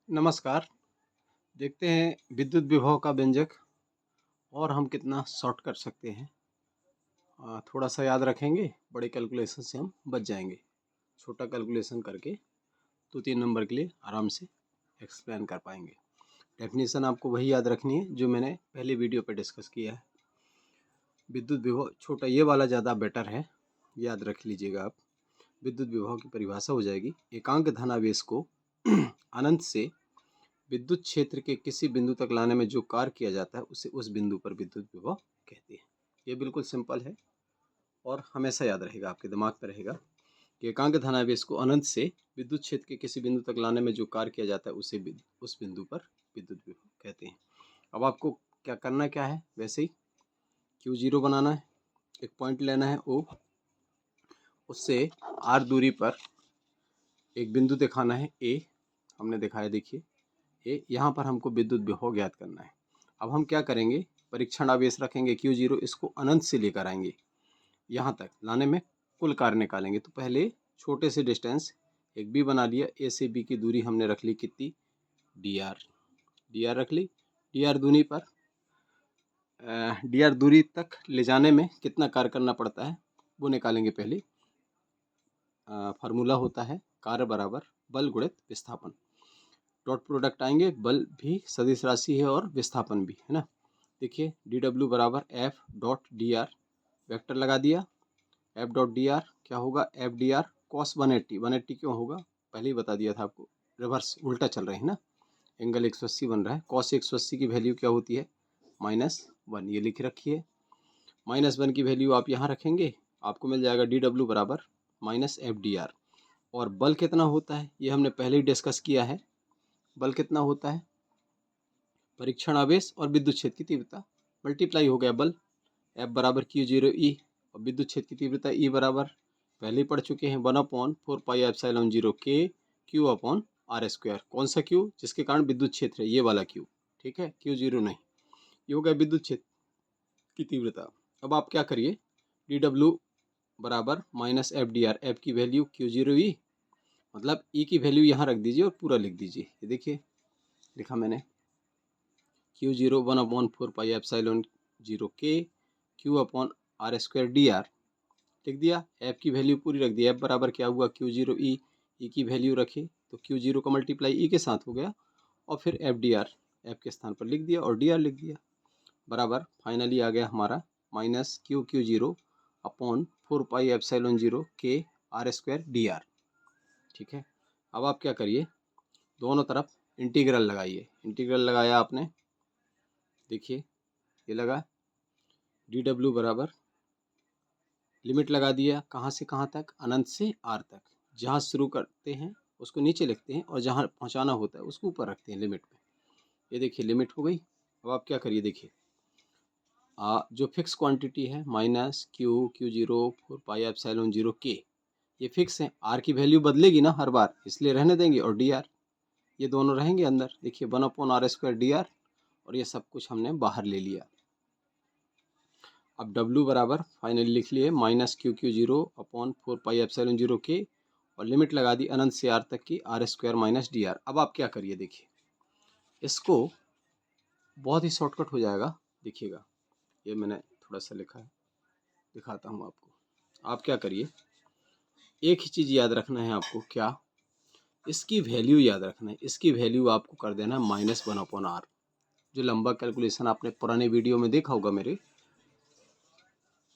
नमस्कार। देखते हैं विद्युत विभव का व्यंजक और हम कितना शॉर्ट कर सकते हैं। थोड़ा सा याद रखेंगे, बड़े कैलकुलेशन से हम बच जाएंगे। छोटा कैलकुलेशन करके 2-3 नंबर के लिए आराम से एक्सप्लेन कर पाएंगे। डेफिनेशन आपको वही याद रखनी है जो मैंने पहले वीडियो पे डिस्कस किया है। विद्युत विभव छोटा ये वाला ज़्यादा बेटर है, याद रख लीजिएगा आप। विद्युत विभव की परिभाषा हो जाएगी एकांक धनावेश को अनंत से विद्युत क्षेत्र के किसी बिंदु तक लाने में जो कार्य किया जाता है उसे उस बिंदु पर विद्युत विभव कहते हैं। ये बिल्कुल सिंपल है और हमेशा याद रहेगा, आपके दिमाग में रहेगा कि एकांक धनावेश को अनंत से विद्युत क्षेत्र के किसी बिंदु तक लाने में जो कार्य किया जाता है उसे उस बिंदु पर विद्युत विभव कहते हैं। अब आपको क्या करना क्या है, वैसे ही Q0 बनाना है, एक पॉइंट लेना है O, उससे R दूरी पर एक बिंदु दिखाना है A। हमने दिखाया, देखिए यहाँ पर हमको विद्युत विभव ज्ञात करना है। अब हम क्या करेंगे, परीक्षण आवेश रखेंगे Q0, इसको अनंत से लेकर आएंगे, यहाँ तक लाने में कुल कार्य निकालेंगे। तो पहले छोटे से डिस्टेंस एक B बना लिया, A से B की दूरी हमने रख ली कितनी, dr रख ली। dr दूरी तक ले जाने में कितना कार्य करना पड़ता है वो निकालेंगे पहले। फार्मूला होता है कार्य बराबर बल गुणित विस्थापन। डॉट प्रोडक्ट आएंगे, बल भी सदिश राशि है और विस्थापन भी है ना। देखिए dw बराबर f डॉट dr, वेक्टर लगा दिया, f डॉट dr क्या होगा, f dr cos 180। 180 क्यों होगा, पहले ही बता दिया था आपको, रिवर्स उल्टा चल रहे हैं ना, एंगल 180 बन रहा है। cos 180 की वैल्यू क्या होती है, -1, ये लिख रखिए। -1 की वैल्यू आप यहाँ रखेंगे, आपको मिल जाएगा dw बराबर -f dr। और बल कितना होता है ये हमने पहले ही डिस्कस किया है। बल कितना होता है, परीक्षण आवेश और विद्युत क्षेत्र की तीव्रता मल्टीप्लाई हो गया बल, F बराबर Q0 E, और विद्युत क्षेत्र की तीव्रता E बराबर पहले ही पढ़ चुके हैं 1/4πε0 K Q upon R square. कौन सा Q, जिसके कारण विद्युत क्षेत्र है, ये वाला Q, ठीक है, Q0 नहीं। ये हो गया विद्युत क्षेत्र की तीव्रता। अब आप क्या करिए, dw बराबर -f dr, F की वैल्यू Q0 E, मतलब E की वैल्यू यहाँ रख दीजिए और पूरा लिख दीजिए। ये देखिए लिखा मैंने, Q0 1/4πε0 K Q upon R square dr लिख दिया। F की वैल्यू पूरी रख दी, F बराबर क्या हुआ Q0 E, E की वैल्यू रखे तो Q0 का मल्टीप्लाई E के साथ हो गया, और फिर F dr F के स्थान पर लिख दिया और dr लिख दिया, बराबर फाइनली आ गया हमारा -Q0 upon 4πε0 K R square dr। ठीक है, अब आप क्या करिए, दोनों तरफ इंटीग्रल लगाइए। इंटीग्रल लगाया आपने, देखिए ये लगा, dw बराबर लिमिट लगा दिया, कहाँ से कहाँ तक, अनंत से r तक। जहाँ शुरू करते हैं उसको नीचे लिखते हैं और जहाँ पहुँचाना होता है उसको ऊपर रखते हैं लिमिट में। ये देखिए लिमिट हो गई। अब आप क्या करिए, देखिए जो फिक्स क्वांटिटी है -Q0 4πε0 K, ये फिक्स है, r की वैल्यू बदलेगी ना हर बार, इसलिए रहने देंगे, और dr ये दोनों रहेंगे अंदर। देखिए 1/r स्क्वायर dr, और ये सब कुछ हमने बाहर ले लिया। अब W बराबर फाइनली लिख लिए -Q0 अपॉन 4πε0 K, और लिमिट लगा दी अनंत से R तक की R स्क्वायर माइनस dr। अब आप क्या करिए, देखिए इसको बहुत ही शॉर्टकट हो जाएगा, देखिएगा ये मैंने थोड़ा सा लिखा है, दिखाता हूँ आपको। आप क्या करिए, एक ही चीज़ याद रखना है आपको, क्या, इसकी वैल्यू याद रखना है। इसकी वैल्यू आपको कर देना है -1/r। जो लंबा कैलकुलेशन आपने पुराने वीडियो में देखा होगा मेरे,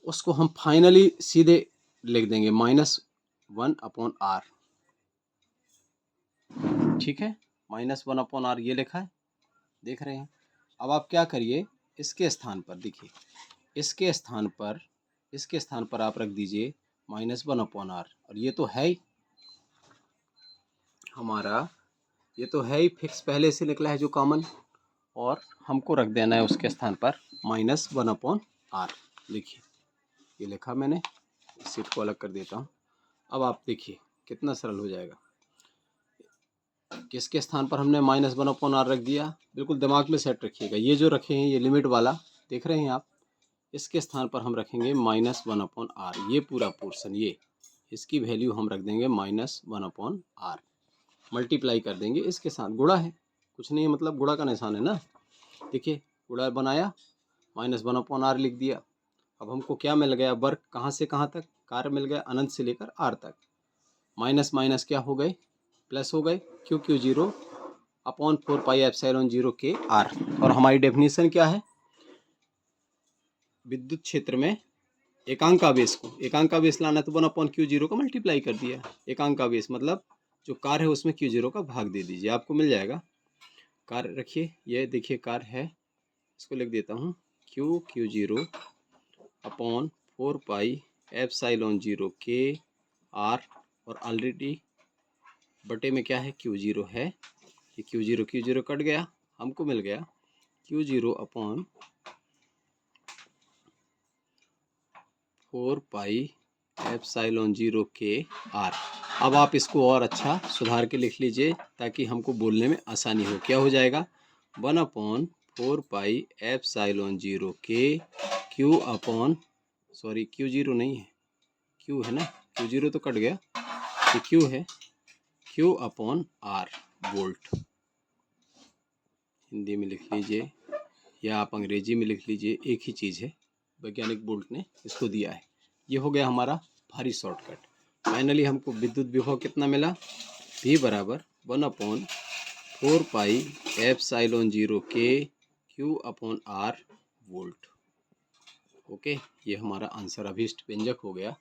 उसको हम फाइनली सीधे लिख देंगे -1/r। ठीक है, -1/r ये लिखा है, देख रहे हैं। अब आप क्या करिए, इसके स्थान पर देखिए, इसके स्थान पर आप रख दीजिए -1/r। और ये तो है ही हमारा, ये तो है ही फिक्स, पहले से निकला है जो कॉमन, और हमको रख देना है उसके स्थान पर -1/r। देखिए ये लिखा मैंने, सीट को अलग कर देता हूँ। अब आप देखिए कितना सरल हो जाएगा। किसके स्थान पर हमने -1/r रख दिया, बिल्कुल दिमाग में सेट रखिएगा। ये जो रखे हैं ये लिमिट वाला देख रहे हैं आप, इसके स्थान पर हम रखेंगे -1/r। ये पूरा पोर्शन, ये इसकी वैल्यू हम रख देंगे -1/r। मल्टीप्लाई कर देंगे इसके साथ, गुणा है, कुछ नहीं है, मतलब गुणा का निशान है ना। देखिए गुणा बनाया, -1/r लिख दिया। अब हमको क्या मिल गया, वर्ग कहाँ से कहाँ तक, कार्य मिल गया अनंत से लेकर r तक। माइनस माइनस क्या हो गए, प्लस हो गए, Q0 अपॉन 4πε0 के r। और हमारी डेफिनेशन क्या है, विद्युत क्षेत्र में एकांक आवेश को, एकांक आवेश लाना तो 1/Q0 का मल्टीप्लाई कर दिया। एकांक आवेश मतलब जो कार्य है उसमें Q0 का भाग दे दीजिए, आपको मिल जाएगा। कार्य रखिए, ये देखिए कार्य है, इसको लिख देता हूँ Q0 अपॉन 4πε0 के r, और ऑलरेडी बटे में क्या है, Q0 है, ये Q0 कट गया, हमको मिल गया Q0 अपॉन 4πε0 के r। अब आप इसको और अच्छा सुधार के लिख लीजिए ताकि हमको बोलने में आसानी हो। क्या हो जाएगा, 1/4πε0 के Q अपॉन, सॉरी Q0 नहीं है, Q है ना, Q0 तो कट गया, ये Q है, Q upon R volt. Hindi में लिख लीजिए या आप अंग्रेजी में लिख लीजिए, एक ही चीज़ है, वैज्ञानिक वोल्ट ने इसको दिया है। ये हो गया हमारा भारी शॉर्टकट। फाइनली हमको विद्युत विभव कितना मिला, V बराबर 1/4πε0 के Q upon R volt. Okay, ये हमारा आंसर अभीष्ट व्यंजक हो गया,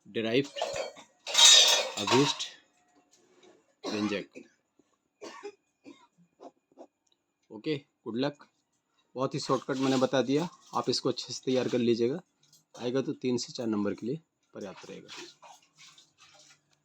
डिराइव्ड अभीष्ट व्यंजक। Okay, good luck. बहुत ही शॉर्टकट मैंने बता दिया, आप इसको अच्छे से तैयार कर लीजिएगा, आएगा तो 3 से 4 नंबर के लिए पर्याप्त रहेगा।